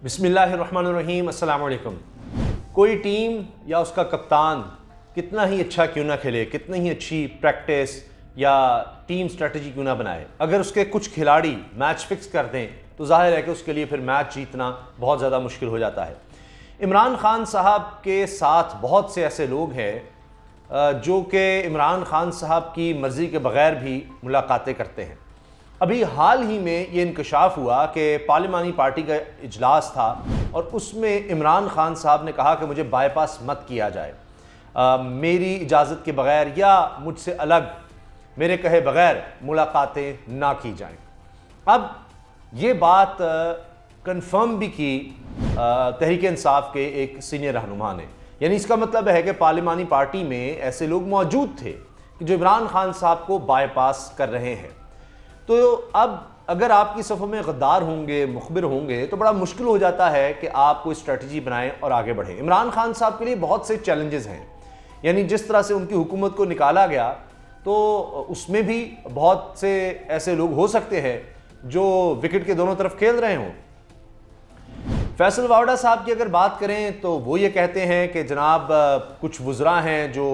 बिस्मिल्लाहिर्रहमानिर्रहीम, अस्सलाम वालेकुम। कोई टीम या उसका कप्तान कितना ही अच्छा क्यों ना खेले, कितनी ही अच्छी प्रैक्टिस या टीम स्ट्रेटजी क्यों ना बनाए, अगर उसके कुछ खिलाड़ी मैच फिक्स कर दें तो जाहिर है कि उसके लिए फिर मैच जीतना बहुत ज़्यादा मुश्किल हो जाता है। इमरान खान साहब के साथ बहुत से ऐसे लोग हैं जो कि इमरान खान साहब की मर्ज़ी के बग़ैर भी मुलाकातें करते हैं। अभी हाल ही में ये इंकशाफ हुआ कि पार्लिमानी पार्टी का इजलास था और उसमें इमरान खान साहब ने कहा कि मुझे बाईपास मत किया जाए, मेरी इजाज़त के बग़ैर या मुझसे अलग मेरे कहे बग़ैर मुलाकातें ना की जाएं। अब ये बात कंफर्म भी की तहरीक इंसाफ के एक सीनियर रहनुमा ने, यानी इसका मतलब है कि पार्लिमानी पार्टी में ऐसे लोग मौजूद थे कि जो इमरान खान साहब को बाईपास कर रहे हैं। तो अब अगर आपकी सफ़ों में गद्दार होंगे, मुखबिर होंगे, तो बड़ा मुश्किल हो जाता है कि आप कोई स्ट्रेटजी बनाएं और आगे बढ़ें। इमरान खान साहब के लिए बहुत से चैलेंजेस हैं, यानी जिस तरह से उनकी हुकूमत को निकाला गया तो उसमें भी बहुत से ऐसे लोग हो सकते हैं जो विकेट के दोनों तरफ खेल रहे हों। फैसल वावड़ा साहब की अगर बात करें तो वो ये कहते हैं कि जनाब कुछ वज़रा हैं जो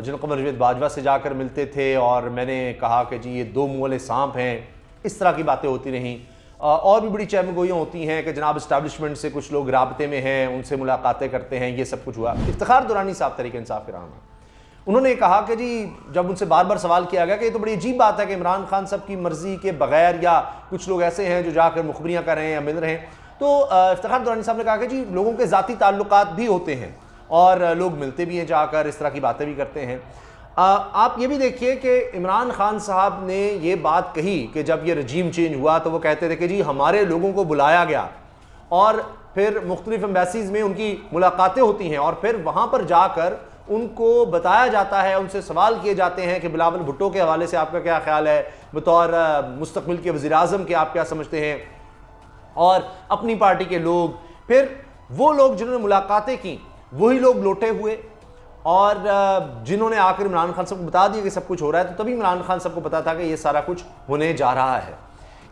जिनको मरवत बाजवा से जाकर मिलते थे और मैंने कहा कि जी ये दो मुँह वाले सांप हैं, इस तरह की बातें होती रहीं। और भी बड़ी चहमगोइयाँ होती हैं कि जनाब इस्टेब्लिशमेंट से कुछ लोग राब्ते में हैं, उनसे मुलाकातें करते हैं, ये सब कुछ हुआ। इफ्तिखार दुरानी साहब तहरीक इंसाफ के रहनुमा, उन्होंने कहा कि जी जब उनसे बार बार सवाल किया गया कि ये तो बड़ी अजीब बात है कि इमरान खान साहब की मर्ज़ी के बगैर या कुछ लोग ऐसे हैं जो जाकर मुखबरियाँ कर रहे हैं या मिल रहे हैं, तो इफ्तिखार दुरानी साहब ने कहा कि जी लोगों के ज़ाती ताल्लुकात भी होते हैं और लोग मिलते भी हैं जाकर, इस तरह की बातें भी करते हैं। आप ये भी देखिए कि इमरान खान साहब ने ये बात कही कि जब ये रजीम चेंज हुआ तो वो कहते थे कि जी हमारे लोगों को बुलाया गया और फिर मुख्तलिफ एम्बेसीज़ में उनकी मुलाकातें होती हैं और फिर वहाँ पर जाकर उनको बताया जाता है, उनसे सवाल किए जाते हैं कि बिलावल भुट्टो के हवाले से आपका क्या ख्याल है, बतौर मुस्तक़बिल के वज़ीर-ए-आज़म के आप क्या समझते हैं। और अपनी पार्टी के लोग, फिर वो लोग जिन्होंने मुलाकातें की वही लोग लौटे हुए और जिन्होंने आकर इमरान खान साहब को बता दिया कि सब कुछ हो रहा है, तो तभी इमरान खान साहब को पता था कि ये सारा कुछ होने जा रहा है।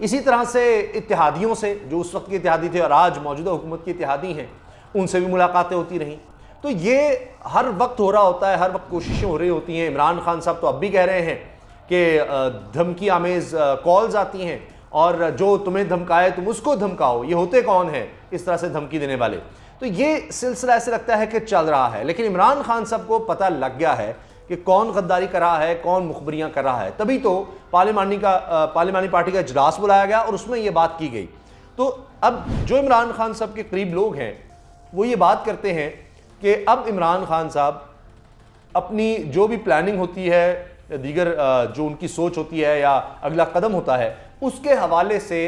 इसी तरह से इत्तेहादियों से, जो उस वक्त के इत्तेहादी थे और आज मौजूदा हुकूमत के इत्तेहादी हैं, उनसे भी मुलाकातें होती रहीं। तो ये हर वक्त हो रहा होता है, हर वक्त कोशिशें हो रही होती हैं। इमरान खान साहब तो अब भी कह रहे हैं कि धमकी आमेज़ कॉल्स आती हैं और जो तुम्हें धमकाए तुम उसको धमकाओ, ये होते कौन है इस तरह से धमकी देने वाले। तो ये सिलसिला ऐसे लगता है कि चल रहा है, लेकिन इमरान खान साहब को पता लग गया है कि कौन गद्दारी कर रहा है, कौन मुखबरियां कर रहा है। तभी तो पार्लिमानी पार्टी का इजलास बुलाया गया और उसमें यह बात की गई। तो अब जो इमरान खान साहब के करीब लोग हैं वो ये बात करते हैं कि अब इमरान खान साहब अपनी जो भी प्लानिंग होती है, दीगर जो उनकी सोच होती है या अगला कदम होता है, उसके हवाले से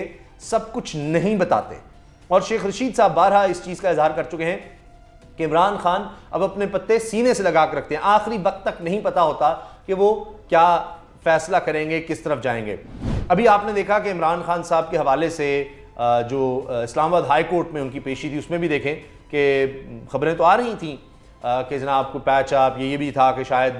सब कुछ नहीं बताते। और शेख रशीद साहब बारहा इस चीज़ का इजहार कर चुके हैं कि इमरान खान अब अपने पत्ते सीने से लगा कर रखते हैं, आखिरी वक्त तक नहीं पता होता कि वो क्या फैसला करेंगे, किस तरफ जाएंगे। अभी आपने देखा कि इमरान खान साहब के हवाले से जो इस्लामाबाद हाई कोर्ट में उनकी पेशी थी, उसमें भी देखें कि खबरें तो आ रही थी कि जनाब को पैच अप, ये भी था कि शायद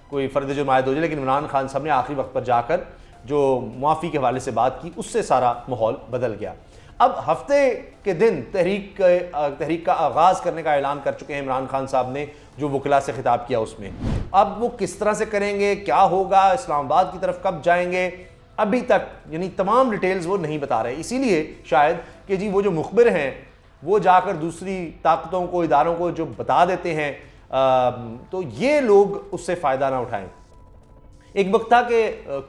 कोई फ़र्द जुर्मायत हो जाए, लेकिन इमरान खान साहब ने आखिरी वक्त पर जाकर जो मुआफ़ी के हवाले से बात की, उससे सारा माहौल बदल गया। अब हफ्ते के दिन तहरीक का आगाज़ करने का ऐलान कर चुके हैं इमरान खान साहब ने, जो वकला से खिताब किया उसमें। अब वो किस तरह से करेंगे, क्या होगा, इस्लामाबाद की तरफ कब जाएंगे, अभी तक यानी तमाम डिटेल्स वो नहीं बता रहे। इसीलिए शायद कि जी वो जो मुखबिर हैं वो जाकर दूसरी ताकतों को, इदारों को जो बता देते हैं तो ये लोग उससे फ़ायदा ना उठाएं। एक वक्त था कि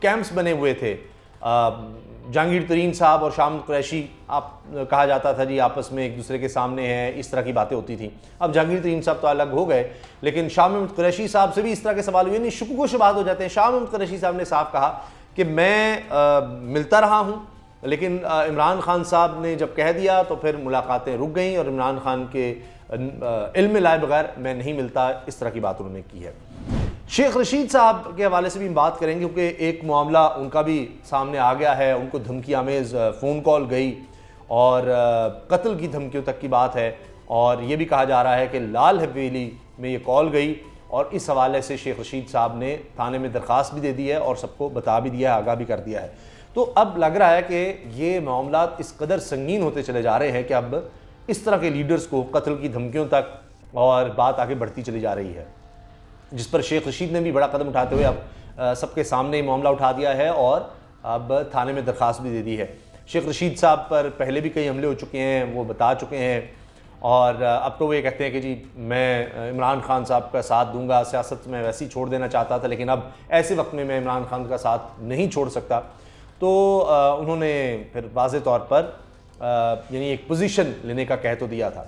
कैंप्स बने हुए थे, जहांगीर तरीन साहब और शाह कुरैशी आप कहा जाता था जी आपस में एक दूसरे के सामने हैं, इस तरह की बातें होती थी। अब जहांगीर तरीन साहब तो अलग हो गए, लेकिन शाह कुरैशी साहब से भी इस तरह के सवाल हुए, नहीं शुक्र शुबात हो जाते हैं। शाह कुरैशी साहब ने साफ कहा कि मैं मिलता रहा हूँ, लेकिन इमरान खान साहब ने जब कह दिया तो फिर मुलाकातें रुक गईं और इमरान खान के इल्म लाए बगैर मैं नहीं मिलता, इस तरह की बात उन्होंने की है। शेख रशीद साहब के हवाले से भी हम बात करेंगे क्योंकि एक मामला उनका भी सामने आ गया है। उनको धमकी आमेज़ फ़ोन कॉल गई और कत्ल की धमकियों तक की बात है और ये भी कहा जा रहा है कि लाल हवेली में ये कॉल गई और इस हवाले से शेख रशीद साहब ने थाने में दरख्वास्त भी दे दी है और सबको बता भी दिया है, आगाह भी कर दिया है। तो अब लग रहा है कि ये मामला इस कदर संगीन होते चले जा रहे हैं कि अब इस तरह के लीडर्स को कत्ल की धमकियों तक और बात आगे बढ़ती चली जा रही है, जिस पर शेख रशीद ने भी बड़ा कदम उठाते हुए अब सबके सामने मामला उठा दिया है और अब थाने में दरख्वास्त भी दे दी है। शेख रशीद साहब पर पहले भी कई हमले हो चुके हैं, वो बता चुके हैं, और अब तो वो ये कहते हैं कि जी मैं इमरान खान साहब का साथ दूंगा, सियासत में वैसे ही छोड़ देना चाहता था लेकिन अब ऐसे वक्त में मैं इमरान खान का साथ नहीं छोड़ सकता। तो उन्होंने फिर वाज़े तौर पर यानी एक पोजीशन लेने का कह तो दिया था।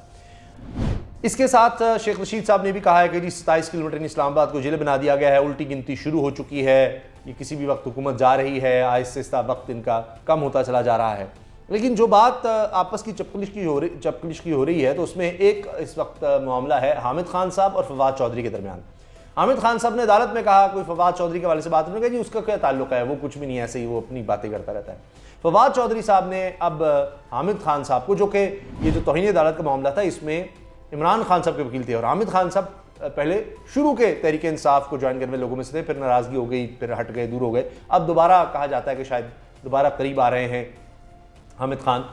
इसके साथ शेख रशीद साहब ने भी कहा है कि जी 27 किलोमीटर इस्लामाबाद को जिले बना दिया गया है, उल्टी गिनती शुरू हो चुकी है, ये किसी भी वक्त हुकूमत जा रही है, आहिस्ता आहिस्ता वक्त इनका कम होता चला जा रहा है। लेकिन जो बात आपस की चपकलिश की हो रही है तो उसमें एक इस वक्त मामला है हामिद खान साहब और फवाद चौधरी के दरमियान। हामिद खान साहब ने अदालत में कहा, कोई फवाद चौधरी के वाले से बात नहीं कहा जी उसका क्या ताल्लुक है, वो कुछ भी नहीं है, ऐसे ही वो अपनी बातें करता रहता है। फवाद चौधरी साहब ने अब हामिद खान साहब को, जो कि ये जो तौहीन अदालत का मामला था इसमें इमरान खान साहब के वकील थे और हामिद खान साहब पहले शुरू के तहरीक इंसाफ को ज्वाइन करने वाले लोगों में से थे, फिर नाराज़गी हो गई, फिर हट गए, दूर हो गए। अब दोबारा कहा जाता है कि शायद दोबारा करीब आ रहे हैं। हामिद खान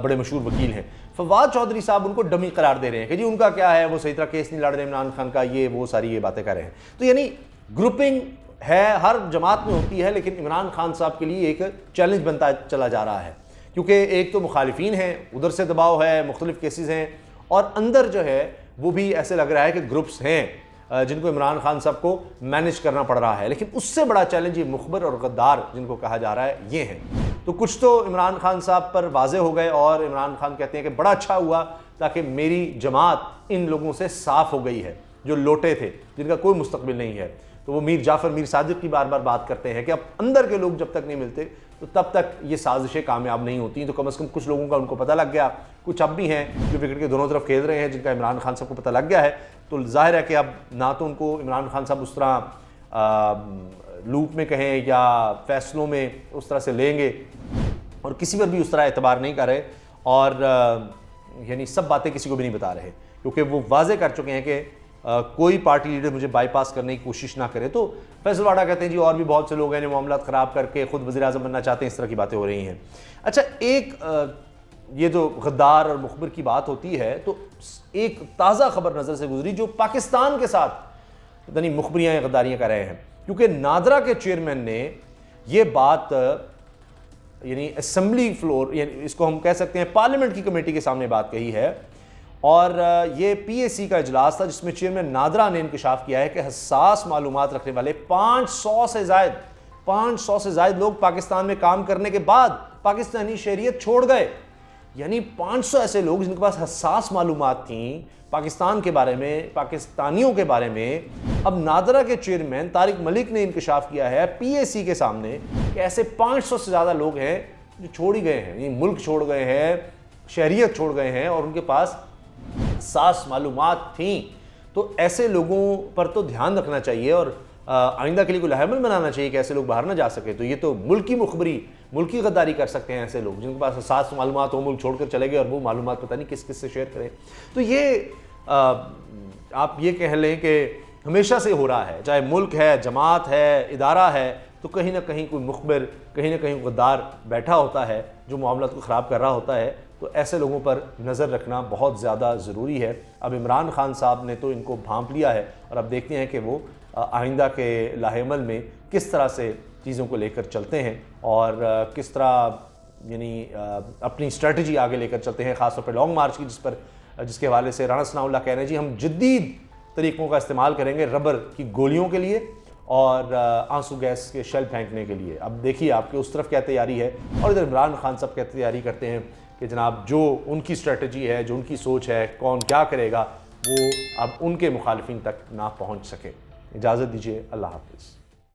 बड़े मशहूर वकील हैं। फवाद चौधरी साहब उनको डमी करार दे रहे हैं कि जी उनका क्या है, वो सही तरह केस नहीं लड़ रहे इमरान खान का, ये वो सारी ये बातें कर रहे हैं। तो यानी ग्रुपिंग है, हर जमात में होती है, लेकिन इमरान खान साहब के लिए एक चैलेंज बनता चला जा रहा है, क्योंकि एक तो मुखालिफिन हैं, उधर से दबाव है, मुख्तलिफ केसेस हैं, और अंदर जो है वो भी ऐसे लग रहा है कि ग्रुप्स हैं जिनको इमरान खान साहब को मैनेज करना पड़ रहा है। लेकिन उससे बड़ा चैलेंज ये मुखबर और गद्दार जिनको कहा जा रहा है ये हैं। तो कुछ तो इमरान खान साहब पर वाजे हो गए और इमरान खान कहते हैं कि बड़ा अच्छा हुआ ताकि मेरी जमात इन लोगों से साफ हो गई है जो लोटे थे, जिनका कोई मुस्तकबिल नहीं है। तो वो मीर जाफ़र मीर सादिक की बार बार बात करते हैं कि अब अंदर के लोग जब तक नहीं मिलते तो तब तक ये साजिशें कामयाब नहीं होती। तो कम से कम कुछ लोगों का उनको पता लग गया, कुछ अब भी हैं जो विकेट के दोनों तरफ खेल रहे हैं जिनका इमरान खान साहब को पता लग गया है। तो जाहिर है कि अब ना तो उनको इमरान खान साहब उस तरह लूप में कहें या फैसलों में उस तरह से लेंगे और किसी पर भी उस तरह एतबार नहीं कर रहे, और यानी सब बातें किसी को भी नहीं बता रहे, क्योंकि वो वाजे कर चुके हैं कि कोई पार्टी लीडर मुझे बाईपास करने की कोशिश ना करे। तो फैसल वाडा कहते हैं जी और भी बहुत से लोग हैं जो मामला ख़राब करके खुद वज़ीर आज़म बनना चाहते हैं, इस तरह की बातें हो रही हैं। अच्छा, एक ये जो गद्दार और मुखबिर की बात होती है तो एक ताज़ा खबर नज़र से गुजरी जो पाकिस्तान के साथ पता नहीं मुखबरियाँ या गद्दारियाँ कर रहे हैं, क्योंकि नादरा के चेयरमैन ने ये बात यानी असेंबली फ्लोर, यानी इसको हम कह सकते हैं पार्लियामेंट की कमेटी के सामने बात कही है, और ये PAC का इजलास था जिसमें चेयरमैन नादरा ने इंकशाफ किया है कि हसास मालूमात रखने वाले 500 से ज़ायद लोग पाकिस्तान में काम करने के बाद पाकिस्तानी शहरियत छोड़ गए। यानी 500 ऐसे लोग जिनके पास हसास मालूमात थी पाकिस्तान के बारे में, पाकिस्तानियों के बारे में। अब नादरा के चेयरमैन तारिक मलिक ने इंकशाफ किया है PAC के सामने कि ऐसे 500 से ज़्यादा लोग हैं जो छोड़ ही गए हैं, मुल्क छोड़ गए हैं, शहरियत छोड़ गए हैं और उनके पास हसास मालूमात थी। तो ऐसे लोगों पर तो ध्यान रखना चाहिए और आइंदा के लिए कोई लाहेमल बनाना चाहिए कि ऐसे लोग बाहर ना जा सके। तो ये तो मुल्की मुखबरी, मुल्की गद्दारी कर सकते हैं ऐसे लोग जिनके पास हसास मालूमात हो, मुल्क छोड़कर चले गए और वो मालूमात पता नहीं किस किस से शेयर करें। तो ये आप ये कह लें कि हमेशा से हो रहा है, चाहे मुल्क है, जमात है, इदारा है, तो कहीं ना कहीं कोई मुखबिर, कहीं ना कहीं गद्दार बैठा होता है जो मामला को ख़राब कर रहा होता है। तो ऐसे लोगों पर नज़र रखना बहुत ज़्यादा ज़रूरी है। अब इमरान खान साहब ने तो इनको भांप लिया है और अब देखते हैं कि वो आइंदा के लाहेमल में किस तरह से चीज़ों को लेकर चलते हैं और किस तरह यानी अपनी स्ट्रेटजी आगे लेकर चलते हैं, ख़ासतौर पर लॉन्ग मार्च की, जिसके हवाले से राना सनाउल्लाह कह रहे हैं जी हम जदीद तरीक़ों का इस्तेमाल करेंगे रबर की गोलियों के लिए और आंसू गैस के शेल फेंकने के लिए। अब देखिए आपके उस तरफ क्या तैयारी है और इधर इमरान खान साहब क्या तैयारी करते हैं कि जनाब जो उनकी स्ट्रेटजी है, जो उनकी सोच है, कौन क्या करेगा, वो अब उनके मुखालिफिन तक ना पहुंच सके। इजाज़त दीजिए, अल्लाह हाफ़िज़।